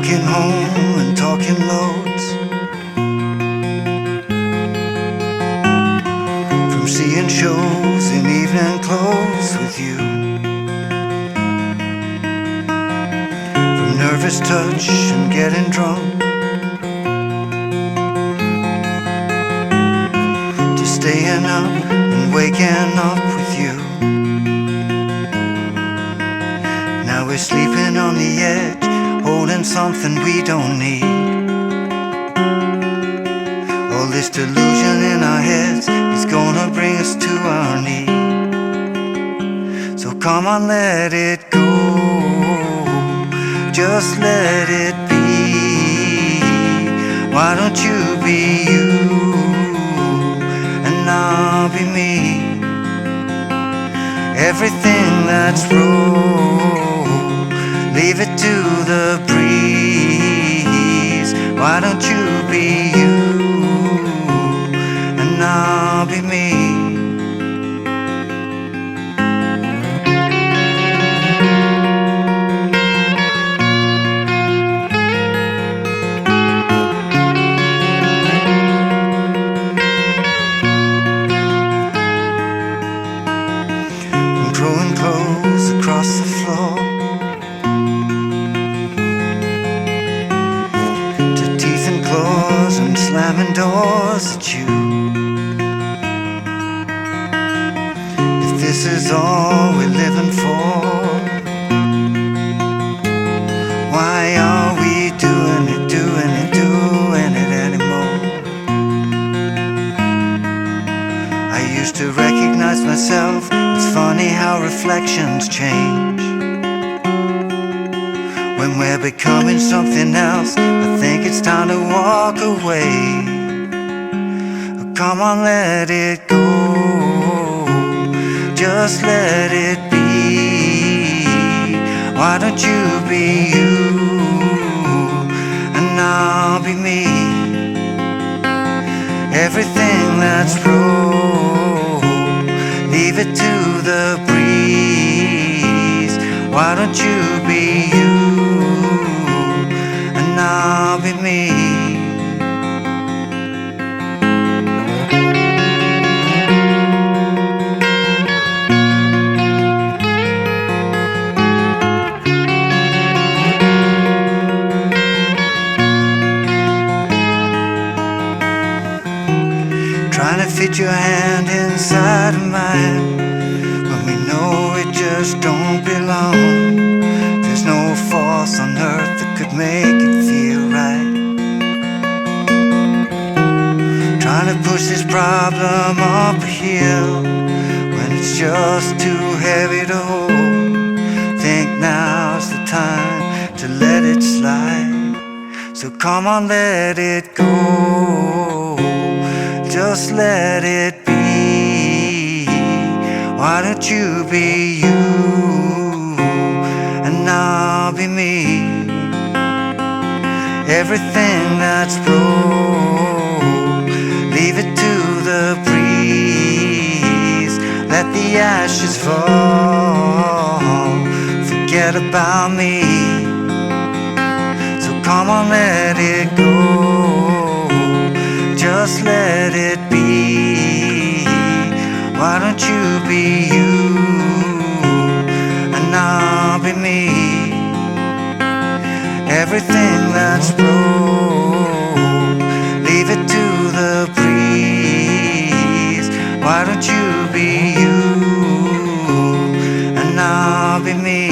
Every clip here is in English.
Walking home and talking loads, from seeing shows in evening clothes with you, from nervous touch and getting drunk, to staying up and waking up with you. Now we're sleeping on the edge, holding something we don't need. All this delusion in our heads is gonna bring us to our knees. So come on, let it go, just let it be. Why don't you be you and I'll be me? Everything that's wrong, leave it to the breeze. Why don't you be you and I'll be me? I'm throwing clothes across the floor, and slamming doors at you. If this is all we're living for, why are we doing it anymore? I used to recognize myself. It's funny how reflections change. When we're becoming something else, I think it's time to walk away. Come on, let it go, just let it be. Why don't you be you and I'll be me? Everything that's wrong, leave it to the breeze. Why don't you be you and I'll be me? Trying to fit your hand inside of mine, when we know it just don't belong. There's no force on earth that could make it feel right. Trying to push this problem up a hill when it's just too heavy to hold. Think now's the time to let it slide. So come on, let it go, just let it be. Why don't you be you and I'll be me? Everything that's wrong, leave it to the breeze. Let the ashes fall, forget about me. So come on, let it go, just let it be. Why don't you be you and I'll be me? Everything that's wrong, leave it to the breeze. Why don't you be you and I'll be me?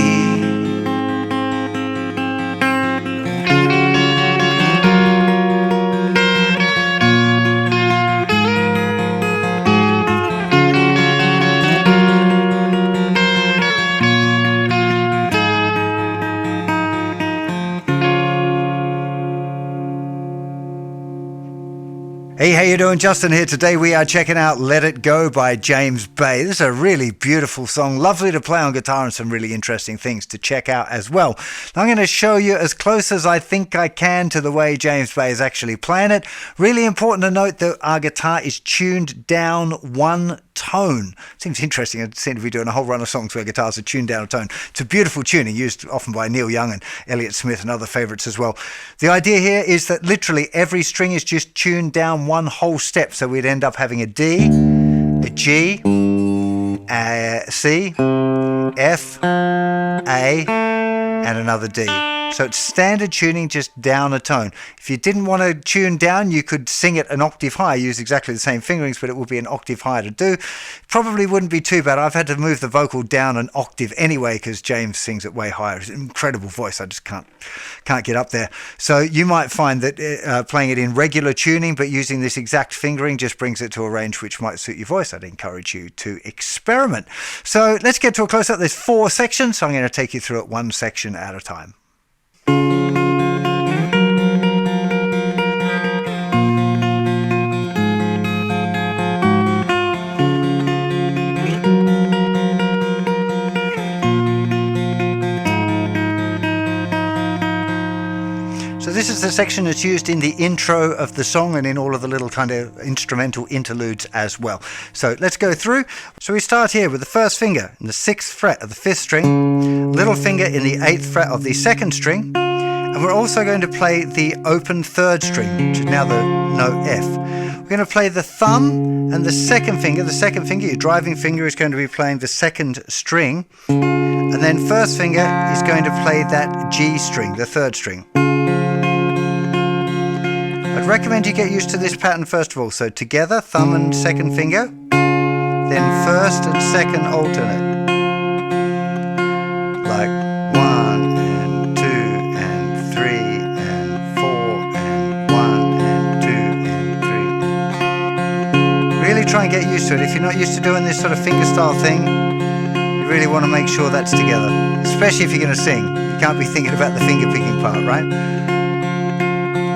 Hey, how you doing? Justin here. Today we are checking out Let It Go by James Bay. This is a really beautiful song, lovely to play on guitar and some really interesting things to check out as well. I'm going to show you as close as I think I can to the way James Bay is actually playing it. Really important to note that our guitar is tuned down one tone. Seems interesting. I seem to be doing a whole run of songs where guitars are tuned down a tone. It's a beautiful tuning used often by Neil Young and Elliott Smith and other favorites as well. The idea here is that literally every string is just tuned down one whole step. So we'd end up having a D, a G, a C, F, A, and another D. So it's standard tuning, just down a tone. If you didn't want to tune down, you could sing it an octave high, use exactly the same fingerings, but it would be an octave higher to do. Probably wouldn't be too bad. I've had to move the vocal down an octave anyway because James sings it way higher. It's an incredible voice. I just can't get up there. So you might find that playing it in regular tuning, but using this exact fingering just brings it to a range which might suit your voice. I'd encourage you to experiment. So let's get to a close-up. There's 4 sections, so I'm going to take you through it one section at a time. So this is the section that's used in the intro of the song and in all of the little kind of instrumental interludes as well. So let's go through. So we start here with the first finger in the 6th fret of the 5th string, little finger in the 8th fret of the 2nd string, and we're also going to play the open 3rd string, which is now the note F. We're going to play the thumb and the second finger. The second finger, your driving finger, is going to be playing the 2nd string, and then first finger is going to play that G string, the 3rd string. I'd recommend you get used to this pattern first of all. So together, thumb and 2nd finger, then 1st and 2nd alternate. Like 1 and 2 and 3 and 4 and 1 and 2 and 3. Really try and get used to it. If you're not used to doing this sort of fingerstyle thing, you really want to make sure that's together. Especially if you're going to sing. You can't be thinking about the finger picking part, right?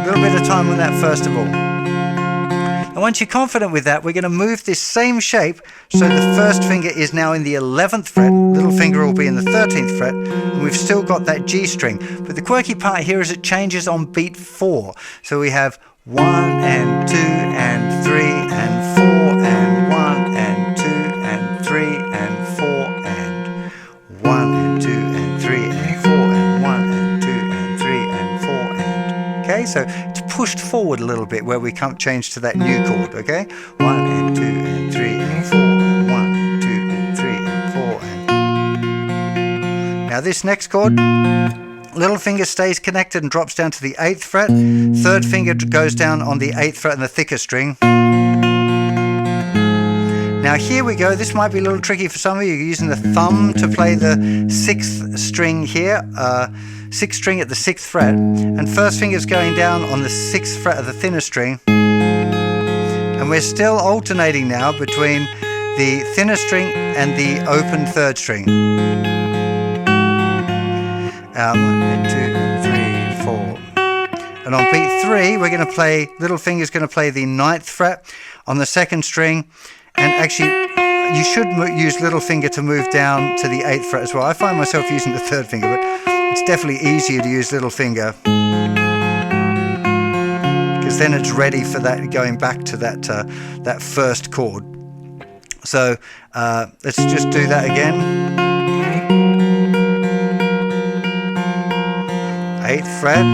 A little bit of time on that first of all. And once you're confident with that, we're going to move this same shape so the first finger is now in the 11th fret, little finger will be in the 13th fret, and we've still got that G string. But the quirky part here is it changes on beat 4. So we have 1 and 2 and 3 and 4 and 1 and 2 and 3 and 4 and 1 and 2 and 3 and 4 and 1 and 2 and 3 and 4 and... Okay, so it's pushed forward a little bit where we can't change to that new chord, okay? 1 and 2 and 3 and 4 and 1 and 2 and 3 and 4 and... Now this next chord, little finger stays connected and drops down to the 8th fret. 3rd finger goes down on the 8th fret and the thicker string. Now here we go. This might be a little tricky for some of you. You're using the thumb to play the 6th string here. 6th string at the 6th fret, and first finger's going down on the 6th fret of the thinner string, and we're still alternating now between the thinner string and the open 3rd string. 1, 2, 3, 4. And on beat 3 we're going to play, little finger's going to play the 9th fret on the 2nd string, and actually you should use little finger to move down to the 8th fret as well. I find myself using the 3rd finger, but it's definitely easier to use little finger because then it's ready for that, going back to that that first chord. So let's just do that again. 8th fret.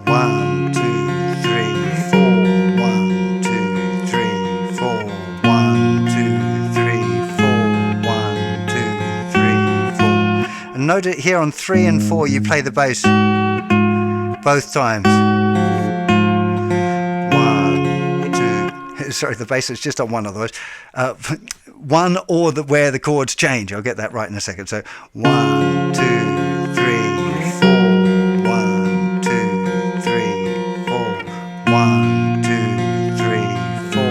1, 2, 3, 4. 1, 2, 3, 4. 1, 2, 3, 4. 1, 2, 3, 4. And note it here on 3 and 4 you play the bass both times. 1, 2. Sorry, the bass is just on 1 otherwise. 1 or where the chords change. I'll get that right in a second. So 1, 2, 3, 4. 1, 2, 3, 4. 1, 2, 3, 4.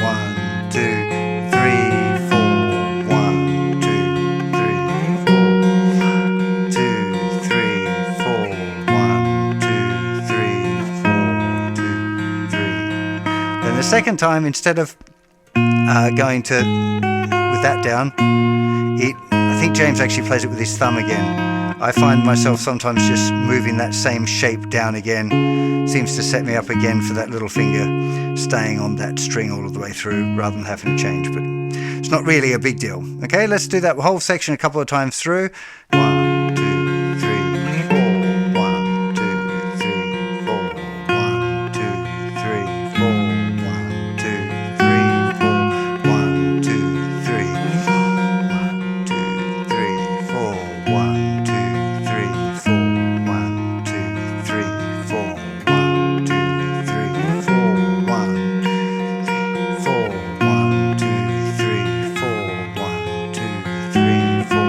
1, 2, 3, 4. 1, 2, 3, 4. 2, 3, 4. second time, instead of going to with that down, I think James actually plays it with his thumb again. I find myself sometimes just moving that same shape down again. Seems to set me up again for that little finger staying on that string all the way through rather than having to change, but it's not really a big deal. Okay, let's do that whole section a couple of times through. 1, 2, 3, 4. 1, 2, 3, 4. 1, 2, 3, 4. 1, 2, 3, 4. 1, 2, 3, 4. 1, 2, 3, 4. 1, 2, 3, 4. 1, 2, 3, 4. 1, 4. 1, 2, 3, 4. 1, 2, 3, 4.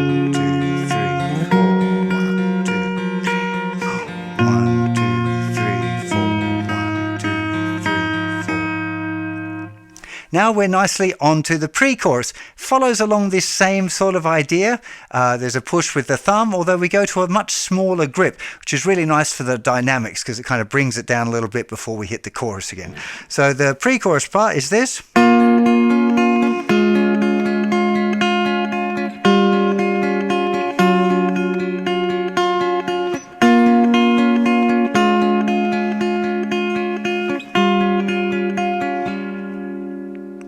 1, 2, 3, 4. 1, 2, 3, 4. 1, 2, 3, 4. Now we're nicely on to the pre-chorus. Follows along this same sort of idea. There's a push with the thumb, although we go to a much smaller grip, which is really nice for the dynamics because it kind of brings it down a little bit before we hit the chorus again. So the pre-chorus part is this.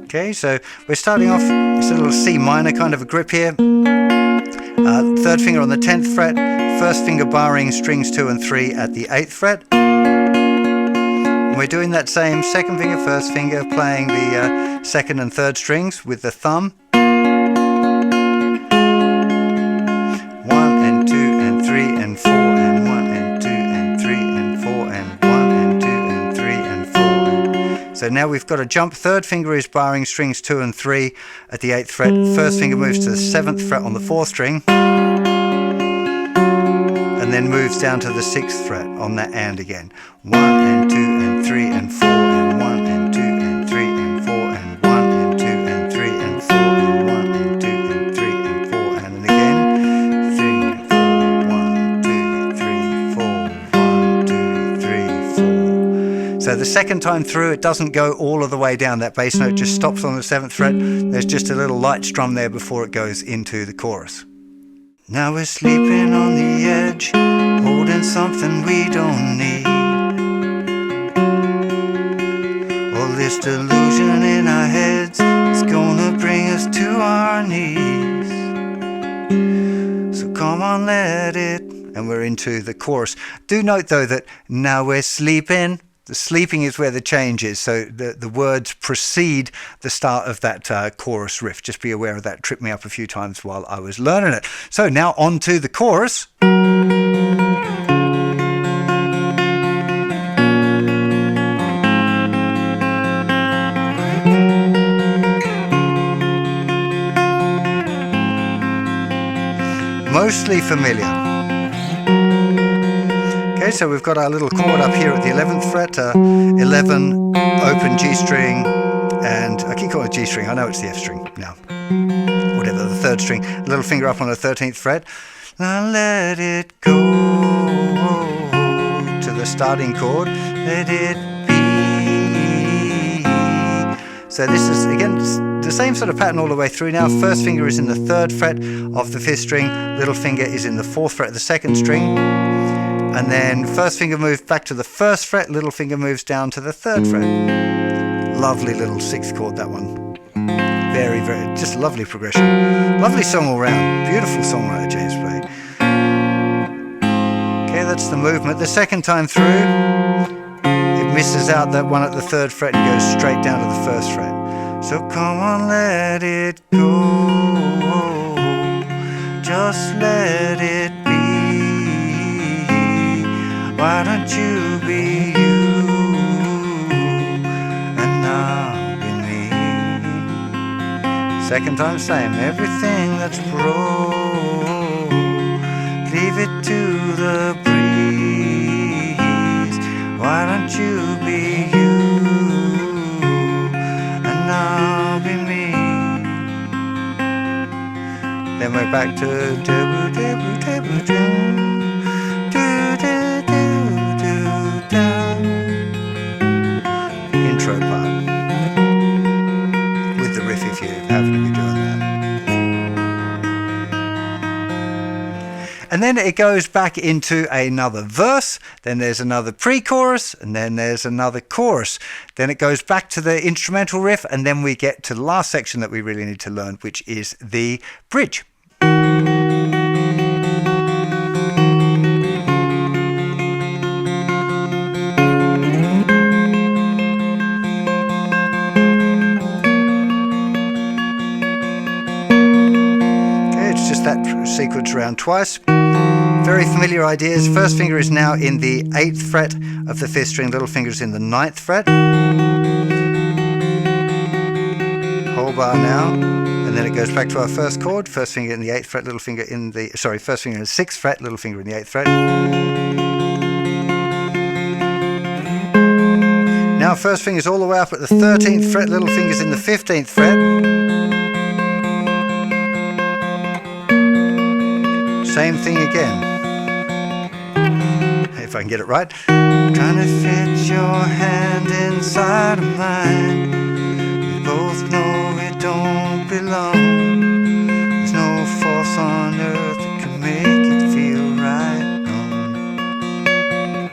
Okay, so we're starting off, it's a little C minor kind of a grip here. Third finger on the 10th fret, first finger barring strings 2 and 3 at the 8th fret. And we're doing that same second finger, first finger, playing the second and third strings with the thumb. 1 and 2 and 3 and 4 and 1 and 2 and 3 and 4 and 1 and 2 and 3 and 4. So now we've got a jump. Third finger is barring strings 2 and 3 at the 8th fret. First finger moves to the 7th fret on the 4th string, and then moves down to the 6th fret on that and again. 1 and 2 and 3 and 4 and 1 and 2 and 3 and 4 and 1 and 2 and 3 and 4 and 1 and 2 and 3 and 4 and then again 3 4. 1 2 3 4. 1 2 3 4. So the second time through, it doesn't go all of the way down. That bass note just stops on the 7th fret. There's just a little light strum there before it goes into the chorus. Now we're sleeping on the edge, holding something we don't need. All this delusion in our heads is gonna bring us to our knees. So come on, let it. And we're into the chorus. Do note though that now we're sleeping. The sleeping is where the change is, so the words precede the start of that chorus riff. Just be aware of that. Tripped me up a few times while I was learning it. So now on to the chorus. Mostly familiar. Okay, so we've got our little chord up here at the 11th fret, 11, open G string, and I keep calling it G string, I know it's the F string now, whatever, the 3rd string, little finger up on the 13th fret, now let it go, to the starting chord, let it be. So this is, again, the same sort of pattern all the way through now. First finger is in the 3rd fret of the 5th string, little finger is in the 4th fret of the 2nd string. And then first finger moves back to the 1st fret, little finger moves down to the 3rd fret. Lovely little 6th chord, that one. Very, very, just lovely progression. Lovely song all round. Beautiful songwriter, James Bay. Okay, that's the movement. The second time through, it misses out that one at the 3rd fret and goes straight down to the 1st fret. So come on, let it go. Just let it be. Why don't you be you, and I'll be me. Second time, same. Everything that's broke, leave it to the breeze. Why don't you be you, and I'll be me. Then we're back to debu debu debu debu. Intro part. And then it goes back into another verse, then there's another pre-chorus, and then there's another chorus. Then it goes back to the instrumental riff, and then we get to the last section that we really need to learn, which is the bridge. That sequence around twice. Very familiar ideas. First finger is now in the 8th fret of the 5th string, little finger is in the 9th fret. Whole bar now, and then it goes back to our first chord. First finger in the 8th fret, little finger in the, first finger in the 6th fret, little finger in the 8th fret. Now first finger's all the way up at the 13th fret, little finger's in the 15th fret. Same thing again, if I can get it right. Trying to fit your hand inside of mine. We both know it don't belong. There's no force on earth that can make it feel right. No.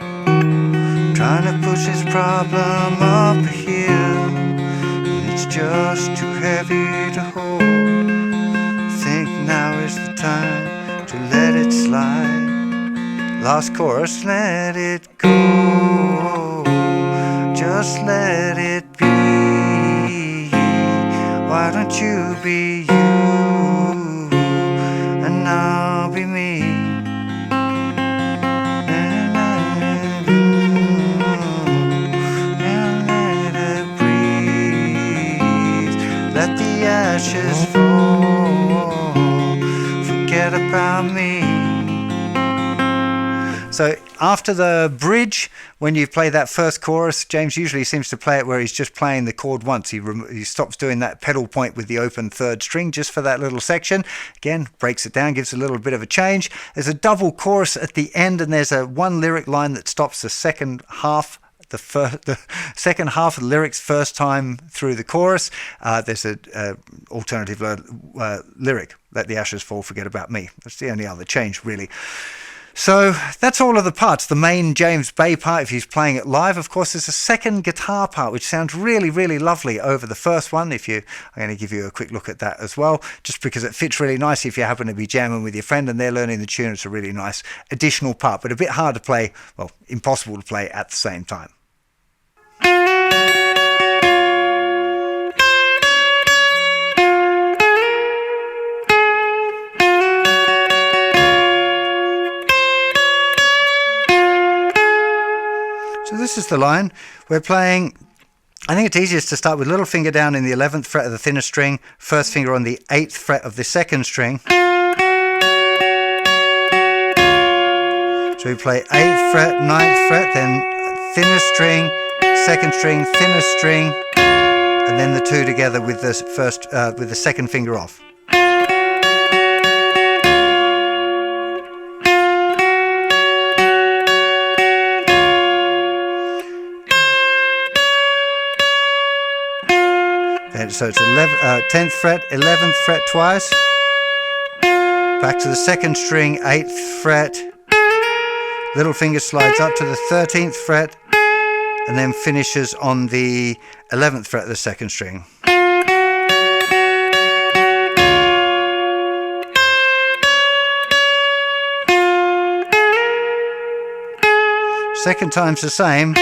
Trying to push this problem up a hill when it's just too heavy to hold. Think now is the time to let it slide. Last chorus, let it go. Just let it be. Why don't you be you and I'll be me. And let it breathe. Let the ashes fall. Forget about me. So after the bridge, when you play that first chorus, James usually seems to play it where he's just playing the chord once. He stops doing that pedal point with the open 3rd string just for that little section. Again, breaks it down, gives a little bit of a change. There's a double chorus at the end, and there's a one lyric line that stops the second half. The second half of the lyrics first time through the chorus. There's a alternative lyric, let the ashes fall, forget about me. That's the only other change, really. So that's all of the parts. The main James Bay part, if he's playing it live, of course, there's a second guitar part, which sounds really, really lovely over the first one. I'm going to give you a quick look at that as well, just because it fits really nicely if you happen to be jamming with your friend and they're learning the tune. It's a really nice additional part, but a bit hard to play, well, impossible to play at the same time. So this is the line. We're playing, I think it's easiest to start with little finger down in the 11th fret of the thinner string, first finger on the 8th fret of the 2nd string. So we play 8th fret, 9th fret, then thinner string, 2nd string, thinner string, and then the two together with the with the 2nd finger off. So it's 10th fret, 11th fret twice, back to the 2nd string, 8th fret, little finger slides up to the 13th fret, and then finishes on the 11th fret of the 2nd string. Second time's the same.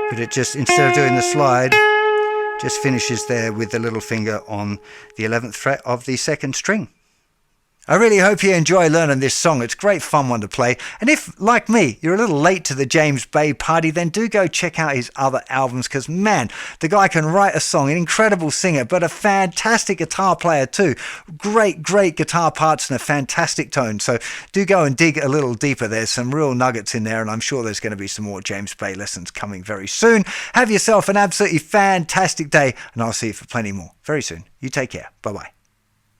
But it just, instead of doing the slide, just finishes there with the little finger on the 11th fret of the 2nd string. I really hope you enjoy learning this song. It's a great fun one to play. And if, like me, you're a little late to the James Bay party, then do go check out his other albums, because, man, the guy can write a song, an incredible singer, but a fantastic guitar player too. Great, great guitar parts and a fantastic tone. So do go and dig a little deeper. There's some real nuggets in there, and I'm sure there's going to be some more James Bay lessons coming very soon. Have yourself an absolutely fantastic day, and I'll see you for plenty more very soon. You take care. Bye-bye.